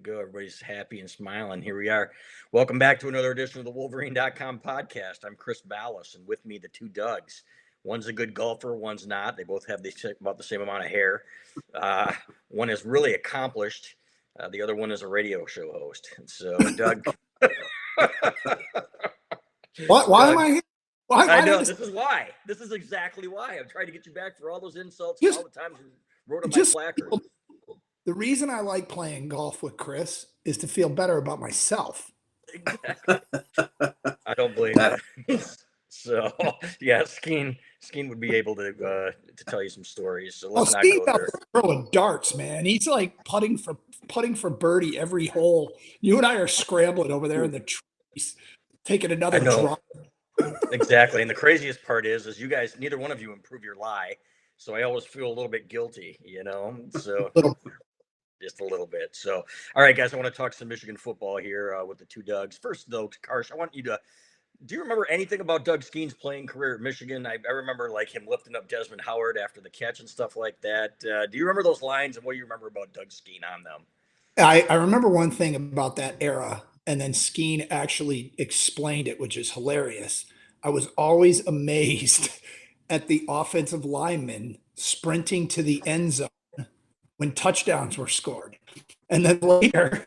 Go. Everybody's happy and smiling. Here we are. Welcome back to another edition of the Wolverine.com podcast. I'm Chris Balas, and with me, the two Dougs. One's a good golfer, one's not. They both have about the same amount of hair. One is really accomplished. The other one is a radio show host. So, Doug. Why am I here? I know. This is why. This is exactly why. I'm trying to get you back for all those insults and all the times you wrote on my placard. The reason I like playing golf with Chris is to feel better about myself. Exactly. I don't blame you. So, yeah, Skene would be able to tell you some stories. So let's not go there. Throwing darts, man. He's like putting for birdie every hole. You and I are scrambling over there in the trees, taking another drop. Exactly. And the craziest part is you guys, neither one of you improve your lie. So I always feel a little bit guilty, So just a little bit. So, all right, guys, I want to talk some Michigan football here with the two Dougs. First, though, Karsch, I want you to. Do you remember anything about Doug Skene's playing career at Michigan? I remember like him lifting up Desmond Howard after the catch and stuff like that. Do you remember those lines, and what do you remember about Doug Skene on them? I remember one thing about that era, and then Skene actually explained it, which is hilarious. I was always amazed at the offensive linemen sprinting to the end zone when touchdowns were scored. And then later,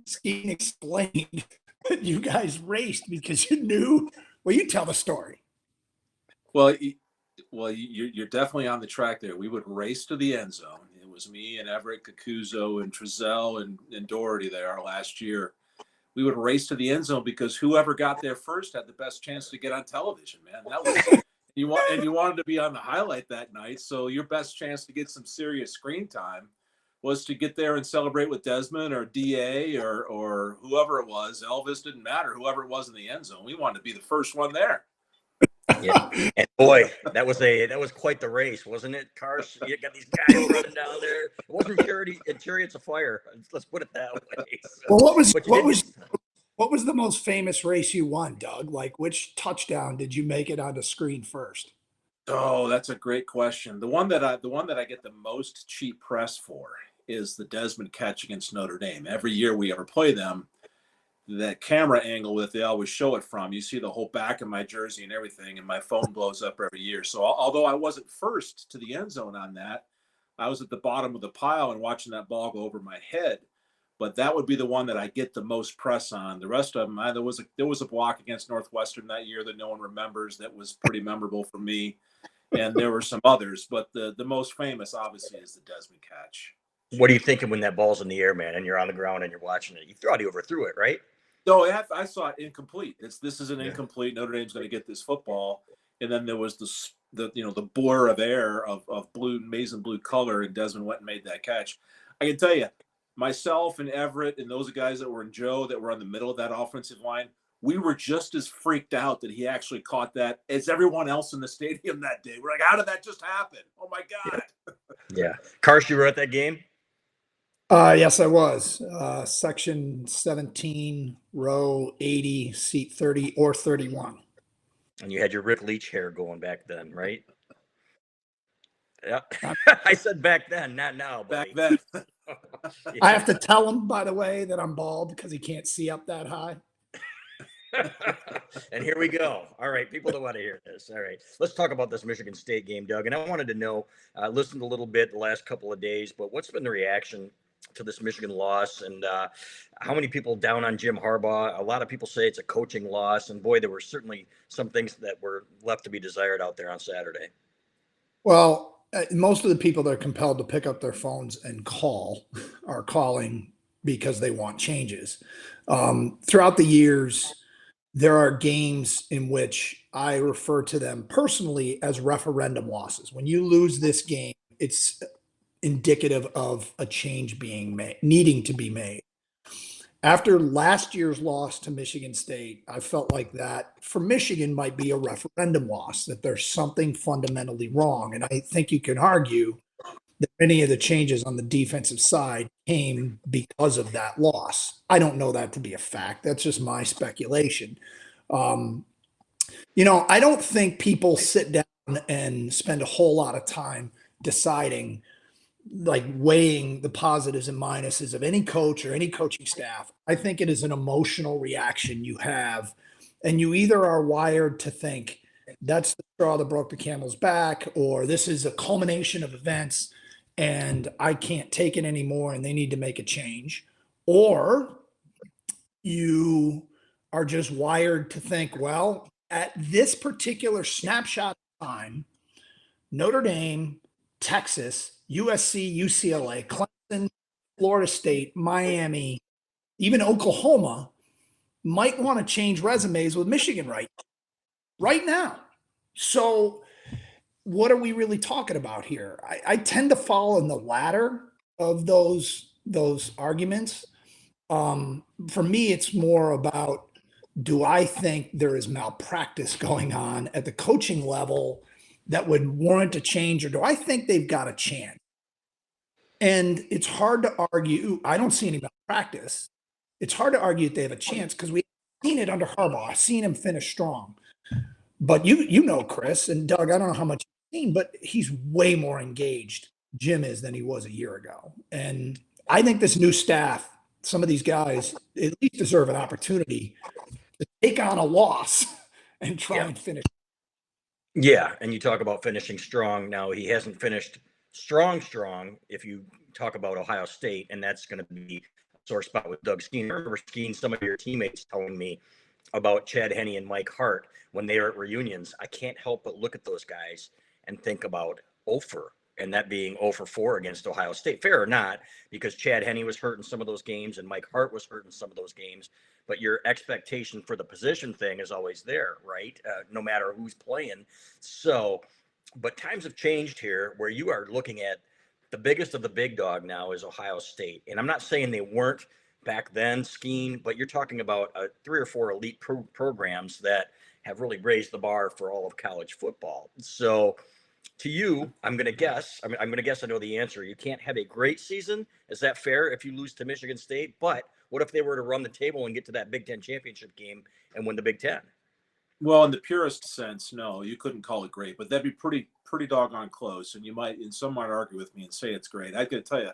Skene explained that you guys raced because you knew. Well, you tell the story. Well, you're definitely on the track there. We would race to the end zone. It was me and Everett Kakuzo and Trezell and Doherty there last year. We would race to the end zone because whoever got there first had the best chance to get on television, man. That was you wanted to be on the highlight that night. So your best chance to get some serious screen time was to get there and celebrate with Desmond or DA or whoever it was. Elvis, didn't matter, whoever it was in the end zone. We wanted to be the first one there. Yeah, and boy, that was quite the race, wasn't it, Karsch? You got these guys running down there. It wasn't chariots of fire. Let's put it that way. So, well, what was the most famous race you won, Doug? Like, which touchdown did you make it on the screen first? Oh, that's a great question. The one that I get the most cheap press for is the Desmond catch against Notre Dame. Every year we ever play them, that camera angle that they always show it from, you see the whole back of my jersey and everything, and my phone blows up every year. So although I wasn't first to the end zone on that, I was at the bottom of the pile and watching that ball go over my head. But that would be the one that I get the most press on. The rest of them, there was a block against Northwestern that year that no one remembers that was pretty memorable for me. And there were some others, but the most famous, obviously, is the Desmond catch. What are you thinking when that ball's in the air, man, and you're on the ground and you're watching it? You thought he overthrew it, right? No, I saw it incomplete. This is an incomplete. Notre Dame's going to get this football, and then there was the blur of air of blue, maize and blue color, and Desmond went and made that catch. I can tell you, myself and Everett and those guys that were in Joe that were in the middle of that offensive line, we were just as freaked out that he actually caught that as everyone else in the stadium that day. We're like, how did that just happen? Oh my God! Yeah, Karsch, you were at that game. Yes, I was. Section 17, row 80, seat 30 or 31. And you had your Rick Leach hair going back then, right? Yeah. I said back then, not now. Buddy. Back then. Yeah. I have to tell him, by the way, that I'm bald because he can't see up that high. And here we go. All right, people don't want to hear this. All right, let's talk about this Michigan State game, Doug. And I wanted to know, listened a little bit the last couple of days, but what's been the reaction to this Michigan loss, and how many people down on Jim Harbaugh? A lot of people say it's a coaching loss, and boy, there were certainly some things that were left to be desired out there on Saturday. Well, most of the people that are compelled to pick up their phones and call are calling because they want changes. Throughout the years, there are games in which I refer to them personally as referendum losses. When you lose this game, it's indicative of a change being made, needing to be made. After last year's loss to Michigan State, I felt like that for Michigan might be a referendum loss, that there's something fundamentally wrong. And I think you can argue that many of the changes on the defensive side came because of that loss. I don't know that to be a fact. That's just my speculation. I don't think people sit down and spend a whole lot of time deciding like weighing the positives and minuses of any coach or any coaching staff. I think it is an emotional reaction you have, and you either are wired to think that's the straw that broke the camel's back, or this is a culmination of events and I can't take it anymore and they need to make a change, or you are just wired to think, well, at this particular snapshot of time, Notre Dame, Texas, USC, UCLA, Clemson, Florida State, Miami, even Oklahoma might want to change resumes with Michigan right now. So what are we really talking about here? I tend to fall in the latter of those arguments. For me, it's more about, do I think there is malpractice going on at the coaching level that would warrant a change, or do I think they've got a chance? And it's hard to argue. I don't see any malpractice. It's hard to argue that they have a chance because we've seen it under Harbaugh. I've seen him finish strong. But you know, Chris and Doug, I don't know how much you've seen, but he's way more engaged, Jim is, than he was a year ago. And I think this new staff, some of these guys at least deserve an opportunity to take on a loss and try and finish. Yeah, and you talk about finishing strong. Now, he hasn't finished strong if you talk about Ohio State, and that's going to be a sore spot with Doug Skene. I remember Skene, some of your teammates telling me about Chad Henne and Mike Hart when they were at reunions. I can't help but look at those guys and think about Ofer, and that being 0 for 4 against Ohio State. Fair or not, because Chad Henne was hurt in some of those games and Mike Hart was hurt in some of those games. But your expectation for the position thing is always there, right? No matter who's playing. So, but times have changed here where you are looking at the biggest of the big dog now is Ohio State. And I'm not saying they weren't back then, Skene, but you're talking about 3 or 4 elite programs that have really raised the bar for all of college football. So, to you, I'm going to guess. I'm going to guess I know the answer. You can't have a great season. Is that fair if you lose to Michigan State? But what if they were to run the table and get to that Big Ten championship game and win the Big Ten? Well, in the purest sense, no, you couldn't call it great, but that'd be pretty doggone close. And some might argue with me and say it's great. I got to tell you,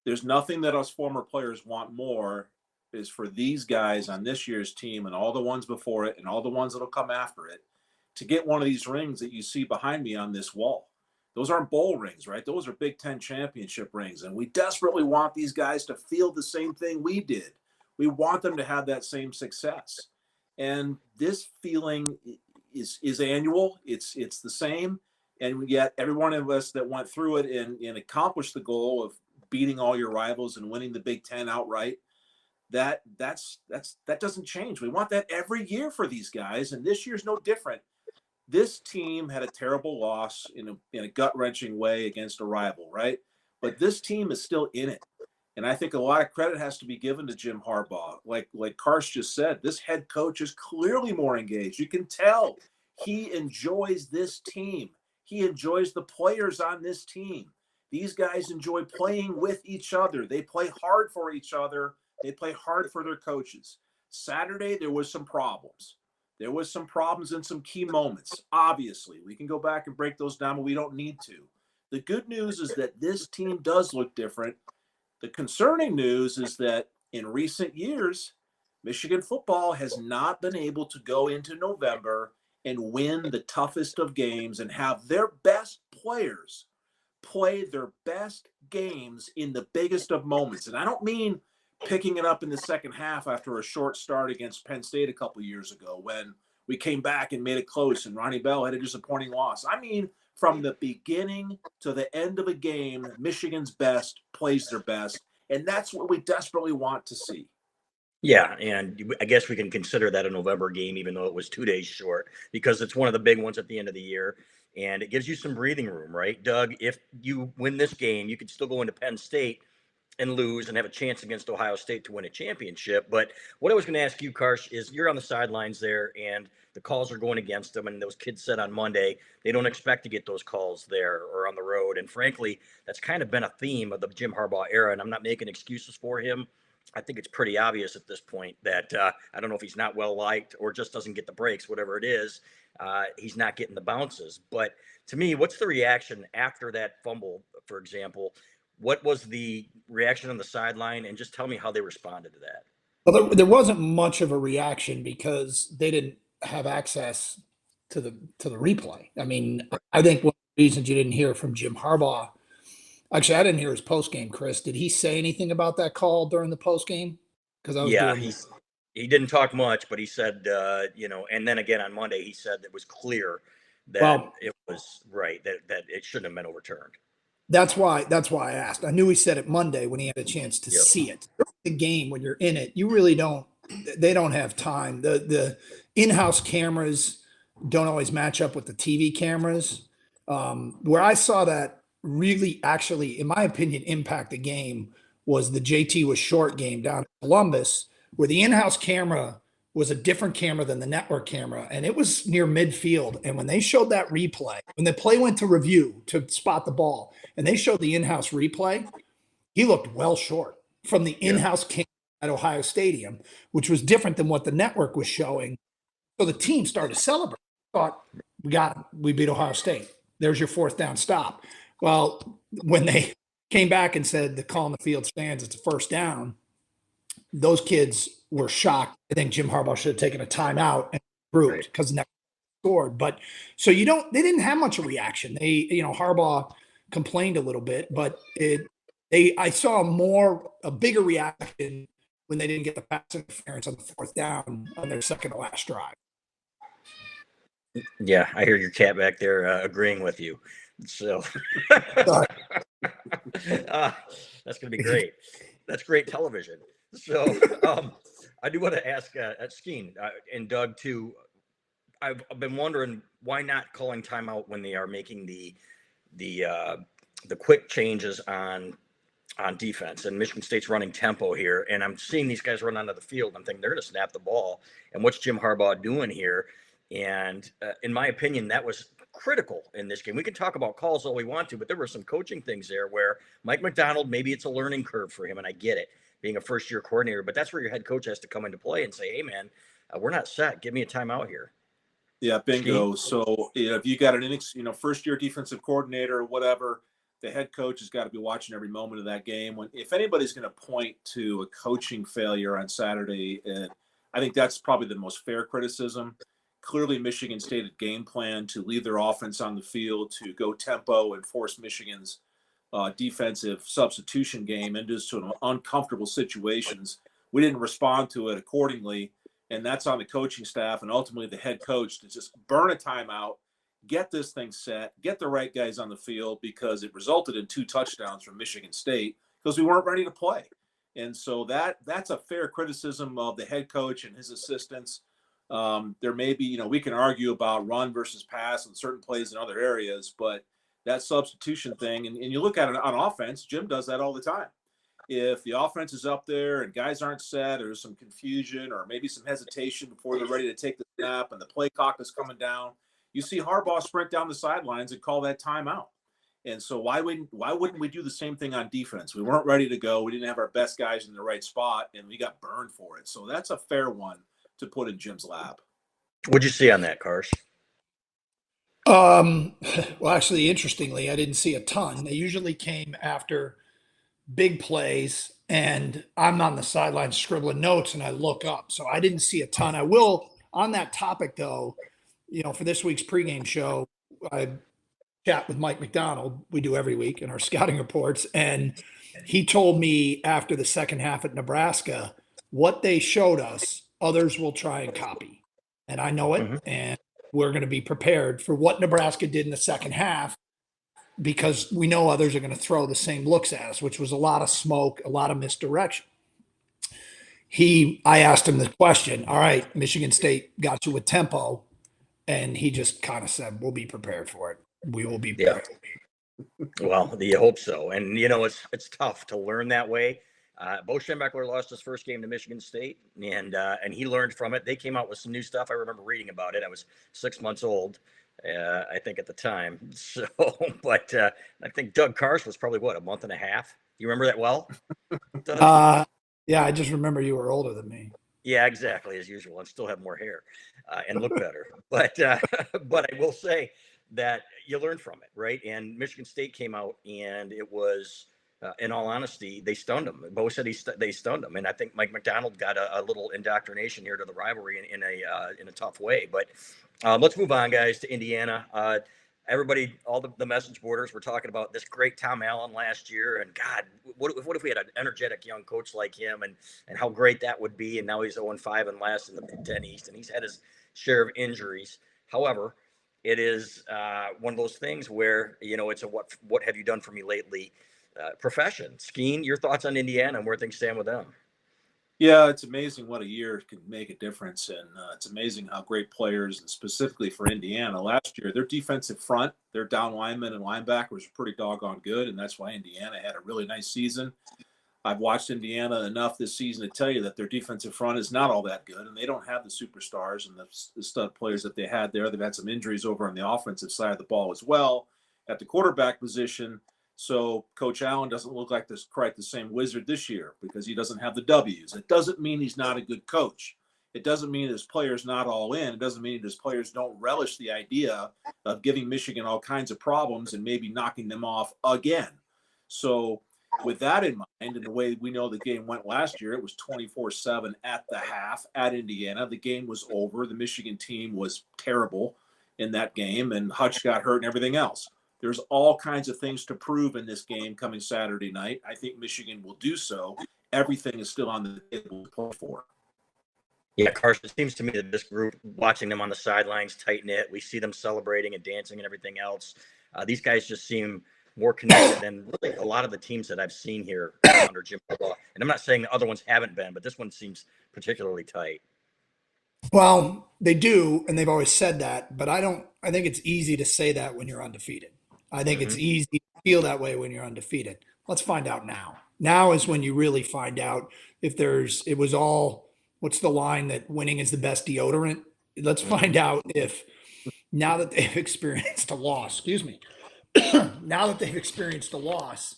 there's nothing that us former players want more is for these guys on this year's team and all the ones before it and all the ones that'll come after it to get one of these rings that you see behind me on this wall. Those aren't bowl rings, right? Those are Big Ten championship rings. And we desperately want these guys to feel the same thing we did. We want them to have that same success. And this feeling is annual. It's the same. And yet every one of us that went through it and accomplished the goal of beating all your rivals and winning the Big Ten outright, that doesn't change. We want that every year for these guys. And this year's no different. This team had a terrible loss in a gut-wrenching way against a rival, right? But this team is still in it. And I think a lot of credit has to be given to Jim Harbaugh. Like Karsch just said, this head coach is clearly more engaged. You can tell he enjoys this team. He enjoys the players on this team. These guys enjoy playing with each other. They play hard for each other. They play hard for their coaches. Saturday, there was some problems. There was some problems in some key moments. Obviously, we can go back and break those down, but we don't need to. The good news is that this team does look different. The concerning news is that in recent years, Michigan football has not been able to go into November and win the toughest of games and have their best players play their best games in the biggest of moments. And I don't mean picking it up in the second half after a short start against Penn State a couple of years ago when we came back and made it close and Ronnie Bell had a disappointing loss. I mean, from the beginning to the end of a game, Michigan's best plays their best, and that's what we desperately want to see. Yeah, and I guess we can consider that a November game, even though it was 2 days short, because it's one of the big ones at the end of the year, and it gives you some breathing room, right, Doug? If you win this game, you could still go into Penn State and lose and have a chance against Ohio State to win a championship. But what I was going to ask you, Karsch, is you're on the sidelines there and the calls are going against them. And those kids said on Monday, they don't expect to get those calls there or on the road. And frankly, that's kind of been a theme of the Jim Harbaugh era. And I'm not making excuses for him. I think it's pretty obvious at this point that I don't know if he's not well liked or just doesn't get the breaks, whatever it is. He's not getting the bounces. But to me, what's the reaction after that for example. What was the reaction on the sideline? And just tell me how they responded to that. Well, there wasn't much of a reaction because they didn't have access to the replay. I mean, I think one of the reasons you didn't hear from Jim Harbaugh, actually, I didn't hear his post game. Chris, did he say anything about that call during the post game? Because I was doing. He didn't talk much, but he said, and then again on Monday he said it was clear that it was right that it shouldn't have been overturned. That's why I asked. I knew he said it Monday when he had a chance to see it. The game, when you're in it, you really don't. They don't have time. The in-house cameras don't always match up with the TV cameras. Where I saw that really, actually, in my opinion, impact the game was the JT was short game down in Columbus, where the in-house camera was a different camera than the network camera, and it was near midfield. And when they showed that replay, when the play went to review to spot the ball, and they showed the in-house replay, he looked well short from the in-house camera at Ohio Stadium, which was different than what the network was showing. So the team started to celebrate. Thought, we beat Ohio State. There's your fourth down stop. Well, when they came back and said the call on the field stands, it's a first down, those kids were shocked. I think Jim Harbaugh should have taken a timeout and improved because never scored. But so they didn't have much of a reaction. Harbaugh complained a little bit, but I saw a bigger reaction when they didn't get the pass interference on the fourth down on their second to last drive. Yeah, I hear your cat back there agreeing with you. So that's going to be great. That's great television. So I do want to ask Skene and Doug too. I've been wondering why not calling timeout when they are making the quick changes on defense, and Michigan State's running tempo here, and I'm seeing these guys run onto the field. I'm thinking they're going to snap the ball, and what's Jim Harbaugh doing here? And in my opinion, that was critical in this game. We can talk about calls all we want to, but there were some coaching things there where Mike Macdonald, maybe it's a learning curve for him, and I get it, being a first-year coordinator, but that's where your head coach has to come into play and say, hey, man, we're not set. Give me a timeout here. Yeah, bingo. So if you got an first-year defensive coordinator or whatever, the head coach has got to be watching every moment of that game. If anybody's going to point to a coaching failure on Saturday, I think that's probably the most fair criticism. Clearly, Michigan State had game plan to leave their offense on the field, to go tempo and force Michigan's defensive substitution game into some uncomfortable situations. We didn't respond to it accordingly, and that's on the coaching staff and ultimately the head coach to just burn a timeout, get this thing set, get the right guys on the field, because it resulted in 2 touchdowns from Michigan State because we weren't ready to play. And so that's a fair criticism of the head coach and his assistants. There may be, we can argue about run versus pass in certain plays in other areas, but that substitution thing, and you look at it on offense, Jim does that all the time. If the offense is up there and guys aren't set, or there's some confusion or maybe some hesitation before they're ready to take the snap and the play clock is coming down, you see Harbaugh sprint down the sidelines and call that timeout. And so why wouldn't we do the same thing on defense? We weren't ready to go. We didn't have our best guys in the right spot, and we got burned for it. So that's a fair one to put in Jim's lap. What'd you see on that, Karsch? Well, actually, interestingly, I didn't see a ton. They usually came after big plays, and I'm on the sideline scribbling notes, and I look up. So I didn't see a ton. I will, on that topic, though, for this week's pregame show, I chat with Mike Macdonald. We do every week in our scouting reports. And he told me after the second half at Nebraska, what they showed us, others will try and copy. And I know it. Mm-hmm. And we're going to be prepared for what Nebraska did in the second half, because we know others are going to throw the same looks at us, which was a lot of smoke, a lot of misdirection. I asked him the question, all right, Michigan State got you with tempo. And he just kind of said, we'll be prepared for it. We will be prepared. Yeah. Well, you hope so. And, it's tough to learn that way. Bo Schembechler lost his first game to Michigan State, and he learned from it. They came out with some new stuff. I remember reading about it. I was 6 months old, I think, at the time. So, but I think Doug Karsch was probably, a month and a half? You remember that well? Yeah, I just remember you were older than me. Yeah, exactly, as usual. I still have more hair and look better. But I will say that you learn from it, right? And Michigan State came out, and it was, in all honesty, they stunned them. Bo said they stunned them, and I think Mike McDonald got a little indoctrination here to the rivalry in a tough way. But let's move on, guys, to Indiana. Everybody, all the message boarders were talking about this great Tom Allen last year, and God, what if we had an energetic young coach like him, and how great that would be. And now he's 0-5 and last in the Big Ten East, and he's had his share of injuries. However, it is one of those things where, it's a what have you done for me lately profession. Skene, your thoughts on Indiana and where things stand with them? Yeah, it's amazing what a year can make a difference, and it's amazing how great players, and specifically for Indiana last year, their defensive front, their down linemen and linebackers were pretty doggone good, and that's why Indiana had a really nice season. I've watched Indiana enough this season to tell you that their defensive front is not all that good, and they don't have the superstars and the stud players that they had there. They've had some injuries over on the offensive side of the ball as well at the quarterback position. So Coach Allen doesn't look like quite the same wizard this year because he doesn't have the W's. It doesn't mean he's not a good coach. It doesn't mean his players not all in. It doesn't mean his players don't relish the idea of giving Michigan all kinds of problems and maybe knocking them off again. So with that in mind, and the way we know the game went last year, it was 24-7 at the half at Indiana. The game was over. The Michigan team was terrible in that game, and Hutch got hurt and everything else. There's all kinds of things to prove in this game coming Saturday night. I think Michigan will do so. Everything is still on the table to play for. Yeah, Karsch, it seems to me that this group, watching them on the sidelines, tight-knit, we see them celebrating and dancing and everything else. These guys just seem more connected than really a lot of the teams that I've seen here under Jim Harbaugh. And I'm not saying the other ones haven't been, but this one seems particularly tight. Well, they do, and they've always said that, but I think it's easy to say that when you're undefeated. I think it's easy to feel that way when you're undefeated. Let's find out now. Now is when you really find out if it was all, what's the line that winning is the best deodorant? Let's find out if now that they've experienced a loss, now that they've experienced a loss,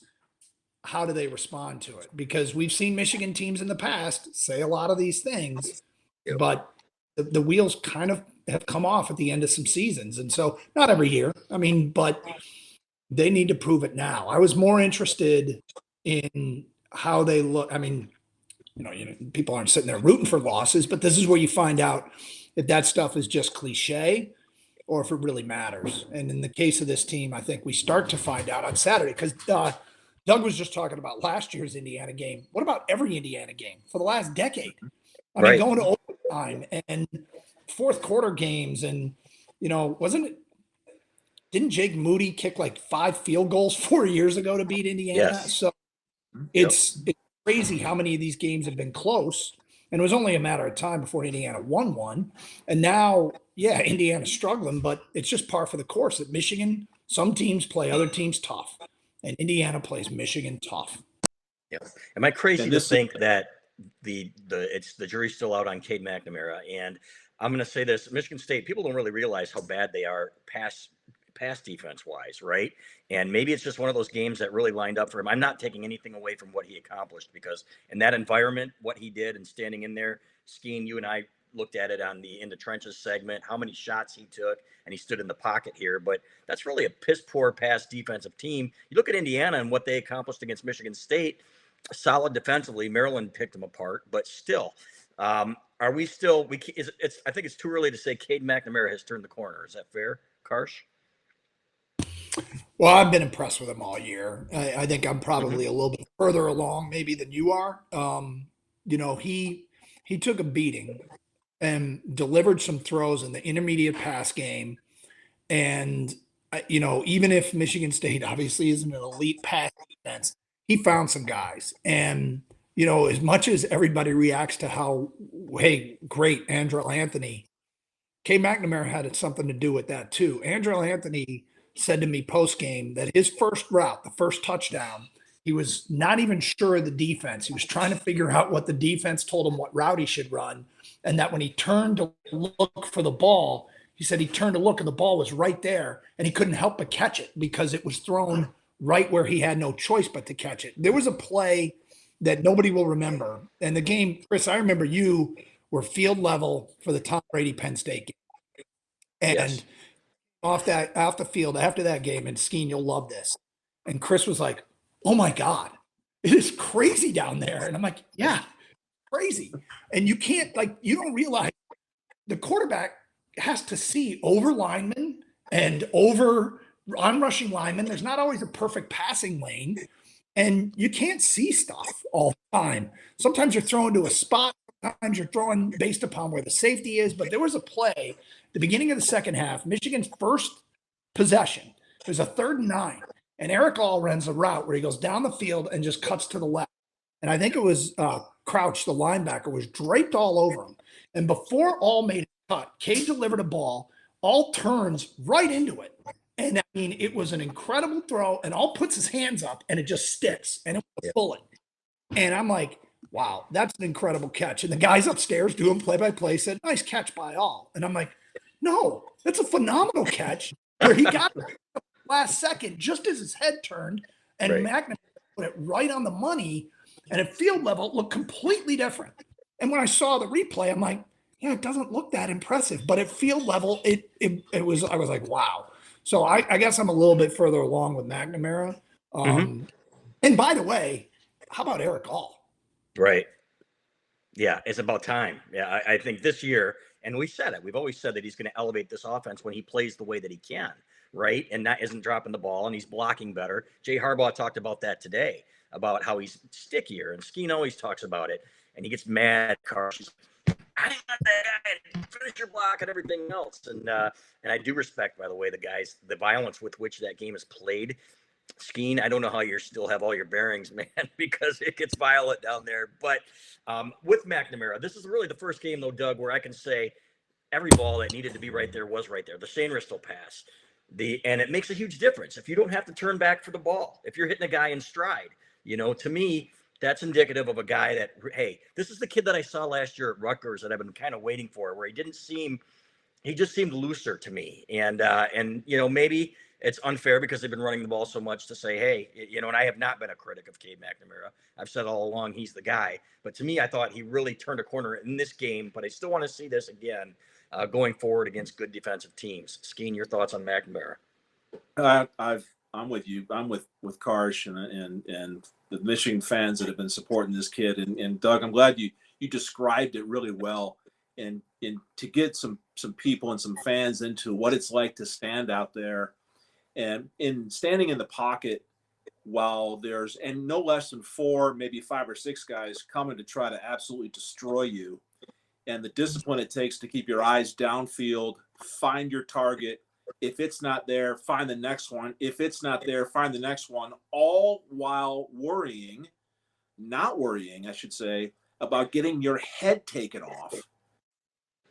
how do they respond to it? Because we've seen Michigan teams in the past say a lot of these things, but the wheels kind of have come off at the end of some seasons. And so not every year, but they need to prove it now. I was more interested in how they look. People aren't sitting there rooting for losses, but this is where you find out if that stuff is just cliche or if it really matters. And in the case of this team, I think we start to find out on Saturday because Doug was just talking about last year's Indiana game. What about every Indiana game for the last decade? Going to overtime and fourth quarter games. And, didn't Jake Moody kick like 5 field goals 4 years ago to beat Indiana? Yes. So it's crazy how many of these games have been close. And it was only a matter of time before Indiana won one. And now, Indiana's struggling, but it's just par for the course at Michigan. Some teams play other teams tough, and Indiana plays Michigan tough. Yeah. Am I crazy to think that the jury's still out on Cade McNamara? And I'm going to say this: Michigan State, people don't really realize how bad they are pass defense wise, right? And maybe it's just one of those games that really lined up for him. I'm not taking anything away from what he accomplished, because in that environment, what he did and standing in there, Skene, you and I looked at it on the In the Trenches segment, how many shots he took, and he stood in the pocket here. But that's really a piss poor pass defensive team. You look at Indiana and what they accomplished against Michigan State, solid defensively. Maryland picked them apart, but still, are we still? I think it's too early to say Cade McNamara has turned the corner. Is that fair, Karsch? Well, I've been impressed with him all year. I think I'm probably a little bit further along maybe than you are. He took a beating and delivered some throws in the intermediate pass game. And, even if Michigan State obviously isn't an elite pass defense, he found some guys. And, as much as everybody reacts to how, hey, great, Andrel Anthony, Cade McNamara had something to do with that too. Andrel Anthony said to me post-game that his first route, the first touchdown, he was not even sure of the defense. He was trying to figure out what the defense told him what route he should run, and that when he turned to look for the ball, he said he turned to look and the ball was right there, and he couldn't help but catch it because it was thrown right where he had no choice but to catch it. There was a play that nobody will remember. And the game, Chris, I remember you were field level for the Tom Brady Penn State game. And off the field after that game, and Skene, you'll love this. And Chris was like, "Oh my God, it is crazy down there." And I'm like, "Yeah, crazy." And you can't, like, you don't realize the quarterback has to see over linemen and over on-rushing linemen. There's not always a perfect passing lane, and you can't see stuff all the time. Sometimes you're throwing to a spot. Sometimes you're throwing based upon where the safety is. But there was a play the beginning of the second half, Michigan's first possession. It was a 3rd and 9, and Eric All runs a route where he goes down the field and just cuts to the left. And I think it was Crouch, the linebacker, was draped all over him. And before All made a cut, Cade delivered a ball. All turns right into it. And I mean, it was an incredible throw, and All puts his hands up, and it just sticks, and it was a bullet. And I'm like, wow, that's an incredible catch. And the guys upstairs doing play-by-play said, "Nice catch by All." And I'm like, no, that's a phenomenal catch where he got it last second just as his head turned, and McNamara put it right on the money, and at field level it looked completely different. And when I saw the replay, I'm like, yeah, it doesn't look that impressive, but at field level, it was, I was like, wow. So I guess I'm a little bit further along with McNamara. And by the way, how about Eric All? Right. Yeah, it's about time. Yeah, I think this year, and we said it, we've always said that he's going to elevate this offense when he plays the way that he can, right? And that isn't dropping the ball, and he's blocking better. Jay Harbaugh talked about that today, about how he's stickier, and Skene always talks about it, and he gets mad. Karsch, he's like, "I ain't not that guy. Finish your block and everything else." And I do respect, by the way, the violence with which that game is played. Skene, I don't know how you still have all your bearings, man, because it gets violent down there. But with McNamara, this is really the first game, though, Doug, where I can say every ball that needed to be right there was right there. The Shane Ristel pass, and it makes a huge difference if you don't have to turn back for the ball. If you're hitting a guy in stride, to me, that's indicative of a guy that, hey, this is the kid that I saw last year at Rutgers that I've been kind of waiting for, where he just seemed looser to me. And maybe it's unfair because they've been running the ball so much to say, hey, and I have not been a critic of Cade McNamara. I've said all along he's the guy. But to me, I thought he really turned a corner in this game. But I still want to see this again going forward against good defensive teams. Skene, your thoughts on McNamara? I'm with you. I'm with Karsch and the Michigan fans that have been supporting this kid. And Doug, I'm glad you described it really well. And to get some people and some fans into what it's like to stand out there and in standing in the pocket while there's and no less than 4, maybe 5 or 6 guys coming to try to absolutely destroy you, and the discipline it takes to keep your eyes downfield, find your target. If it's not there, find the next one. If it's not there, find the next one, all while not worrying, I should say, about getting your head taken off.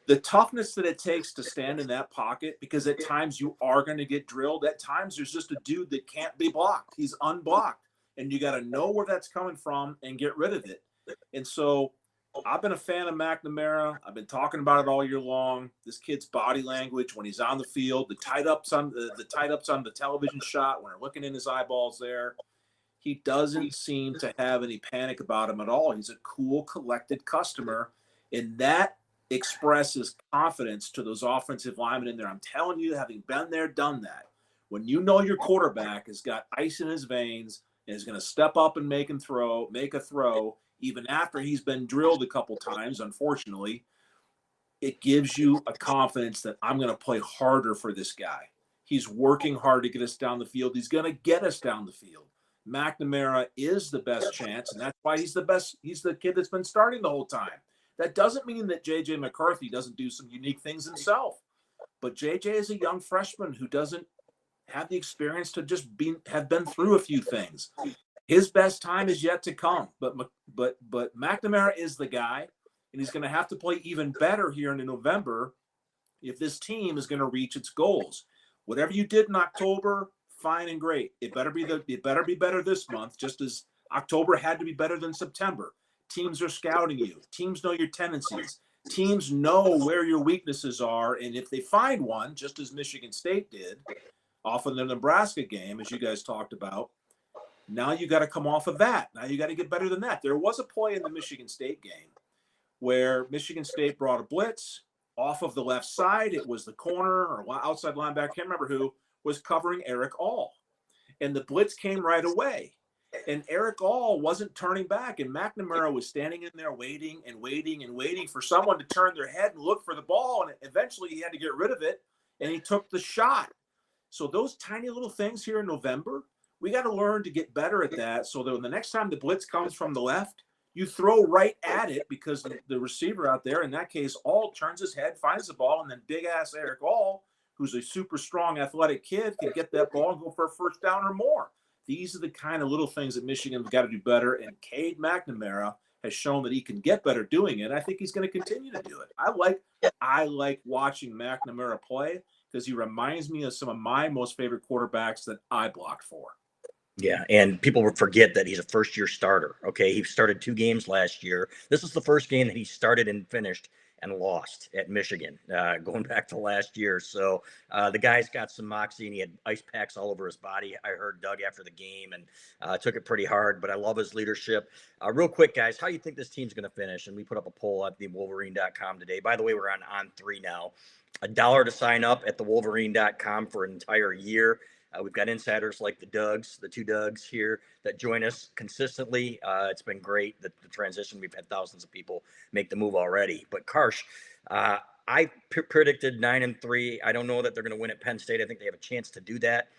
The toughness that it takes to stand in that pocket, because at times you are going to get drilled. At times there's just a dude that can't be blocked. He's unblocked. And you got to know where that's coming from and get rid of it. And so I've been a fan of McNamara. I've been talking about it all year long. This kid's body language when he's on the field, the tight-ups on the television shot when they're looking in his eyeballs there. He doesn't seem to have any panic about him at all. He's a cool, collected customer. And that expresses confidence to those offensive linemen in there. I'm telling you, having been there, done that. When you know your quarterback has got ice in his veins and is going to step up and make a throw, even after he's been drilled a couple times, unfortunately, it gives you a confidence that I'm going to play harder for this guy. He's working hard to get us down the field. He's going to get us down the field. McNamara is the best chance, and that's why he's the best. He's the kid that's been starting the whole time. That doesn't mean that J.J. McCarthy doesn't do some unique things himself. But J.J. is a young freshman who doesn't have the experience to just have been through a few things. His best time is yet to come. But McNamara is the guy, and he's going to have to play even better here in November if this team is going to reach its goals. Whatever you did in October, fine and great. It better be better this month, just as October had to be better than September. Teams are scouting you. Teams know your tendencies. Teams know where your weaknesses are, and if they find one, just as Michigan State did off of the Nebraska game, as you guys talked about, now you got to come off of that. Now you got to get better than that. There was a play in the Michigan State game where Michigan State brought a blitz. off of the left side. It was the corner or outside linebacker, can't remember who, was covering Eric All. And the blitz came right away. And Eric All wasn't turning back. And McNamara was standing in there waiting and waiting and waiting for someone to turn their head and look for the ball. And eventually he had to get rid of it. And he took the shot. So those tiny little things here in November, we got to learn to get better at that so that when the next time the blitz comes from the left, you throw right at it because the receiver out there, in that case, All turns his head, finds the ball, and then big-ass Eric All, who's a super strong athletic kid, can get that ball and go for a first down or more. These are the kind of little things that Michigan's got to do better, and Cade McNamara has shown that he can get better doing it. I think he's going to continue to do it. I like watching McNamara play because he reminds me of some of my most favorite quarterbacks that I blocked for. Yeah, and people will forget that he's a first-year starter, okay? He started 2 games last year. This is the first game that he started and finished and lost at Michigan, going back to last year. So the guy's got some moxie, and he had ice packs all over his body. I heard Doug after the game, and took it pretty hard, but I love his leadership. Real quick, guys, how do you think this team's going to finish? And we put up a poll at the Wolverine.com today. By the way, we're on 3 now. $1 to sign up at the Wolverine.com for an entire year. We've got insiders like the Dougs, the 2 Dougs here that join us consistently. It's been great, the transition. We've had thousands of people make the move already. But Karsch, I predicted 9-3. I don't know that they're going to win at Penn State. I think they have a chance to do that.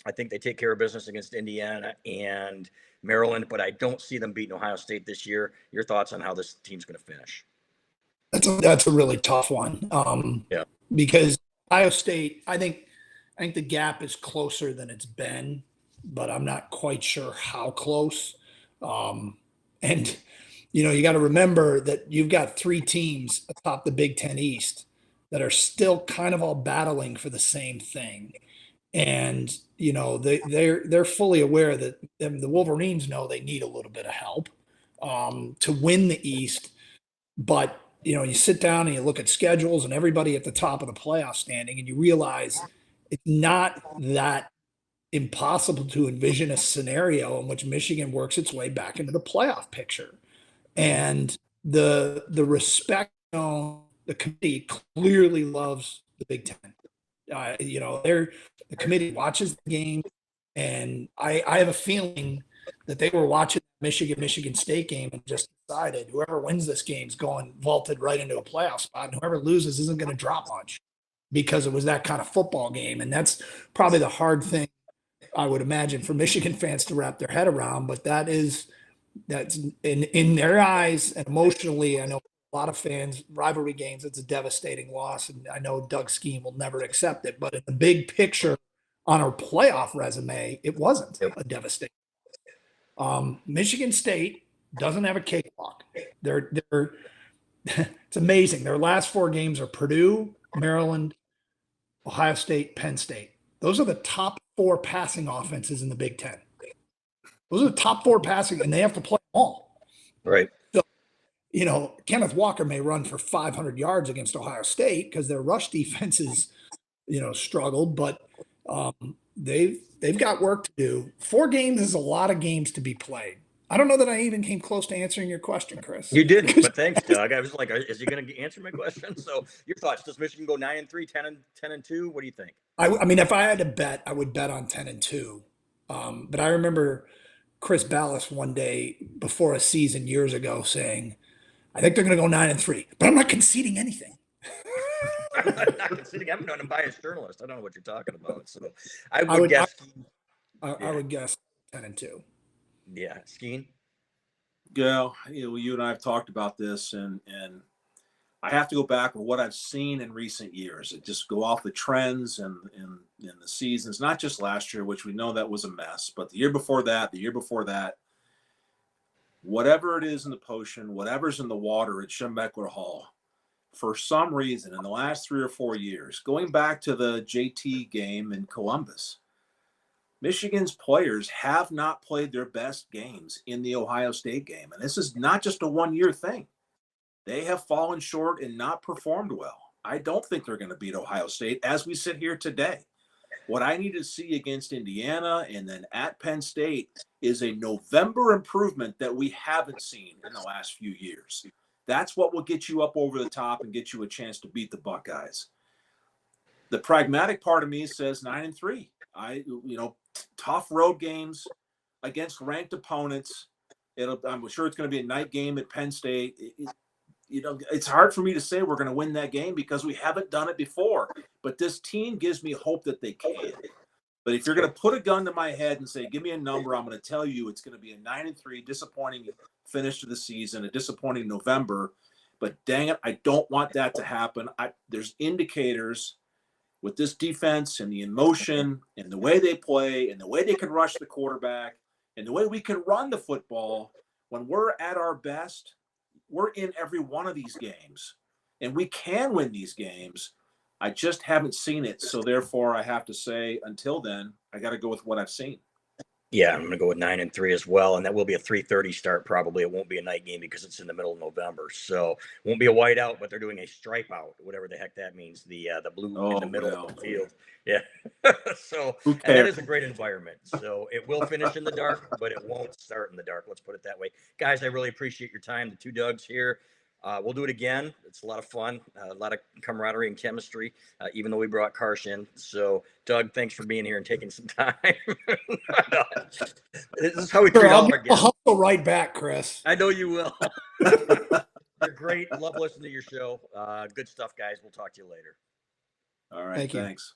I think they take care of business against Indiana and Maryland, but I don't see them beating Ohio State this year. Your thoughts on how this team's going to finish? That's a really tough one. Yeah. Because Ohio State, I think the gap is closer than it's been, but I'm not quite sure how close. And, you got to remember that you've got 3 teams atop the Big Ten East that are still kind of all battling for the same thing. And, they're fully aware that the Wolverines know they need a little bit of help to win the East. But, you sit down and you look at schedules and everybody at the top of the playoff standing, and you realize it's not that impossible to envision a scenario in which Michigan works its way back into the playoff picture. And the respect, the committee clearly loves the Big Ten. The committee watches the game, and I have a feeling that they were watching Michigan State game and just decided whoever wins this game is going vaulted right into a playoff spot, and whoever loses isn't going to drop much, because it was that kind of football game. And that's probably the hard thing, I would imagine, for Michigan fans to wrap their head around. But that's in their eyes, and emotionally, I know a lot of fans, rivalry games, it's a devastating loss. And I know Doug Skene will never accept it, but in the big picture on our playoff resume, it wasn't a devastating. Michigan State doesn't have a cakewalk. They're it's amazing. Their last 4 games are Purdue, Maryland, Ohio State, Penn State. Those are the top 4 passing offenses in the Big Ten. Those are the top 4 passing, and they have to play them all. Right. So, Kenneth Walker may run for 500 yards against Ohio State because their rush defenses, struggled, but they've got work to do. 4 games is a lot of games to be played. I don't know that I even came close to answering your question, Chris. You didn't, but thanks, Doug. I was like, is he going to answer my question? So your thoughts, does Michigan go 9-3, 10-2? What do you think? I mean, if I had to bet, I would bet on 10-2. But I remember Chris Balas one day before a season years ago saying, I think they're going to go 9-3, but I'm not conceding anything. I'm not conceding. I'm not a biased journalist. I don't know what you're talking about. So I would guess. I would guess 10-2. Yeah, Skene. Yeah, you and I have talked about this, and I have to go back with what I've seen in recent years. It just go off the trends and in the seasons, not just last year, which we know that was a mess, but the year before that, whatever it is in the potion, whatever's in the water at Schembechler Hall, for some reason in the last 3 or 4 years, going back to the JT game in Columbus, Michigan's players have not played their best games in the Ohio State game. And this is not just a one-year thing. They have fallen short and not performed well. I don't think they're going to beat Ohio State as we sit here today. What I need to see against Indiana and then at Penn State is a November improvement that we haven't seen in the last few years. That's what will get you up over the top and get you a chance to beat the Buckeyes. The pragmatic part of me says 9-3. Tough road games against ranked opponents. I'm sure it's going to be a night game at Penn State. It's hard for me to say we're going to win that game because we haven't done it before. But this team gives me hope that they can. But if you're going to put a gun to my head and say, give me a number, I'm going to tell you it's going to be a 9-3, disappointing finish to the season, a disappointing November. But dang it, I don't want that to happen. There's indicators with this defense and the emotion and the way they play and the way they can rush the quarterback and the way we can run the football. When we're at our best, we're in every one of these games. And we can win these games. I just haven't seen it. So therefore, I have to say, until then, I got to go with what I've seen. Yeah, I'm going to go with 9-3 as well, and that will be a 3:30 start. Probably it won't be a night game because it's in the middle of November, so it won't be a whiteout, but they're doing a stripe out, whatever the heck that means. The blue in the middle of the field. Yeah. So and that is a great environment. So it will finish in the dark, but it won't start in the dark. Let's put it that way, guys. I really appreciate your time. The two Dougs here. We'll do it again. It's a lot of fun, a lot of camaraderie and chemistry, even though we brought Karsch in. So, Doug, thanks for being here and taking some time. This is how we treat all our guests. I'll hustle right back, Chris. I know you will. You're great. Love listening to your show. Good stuff, guys. We'll talk to you later. All right. Thanks.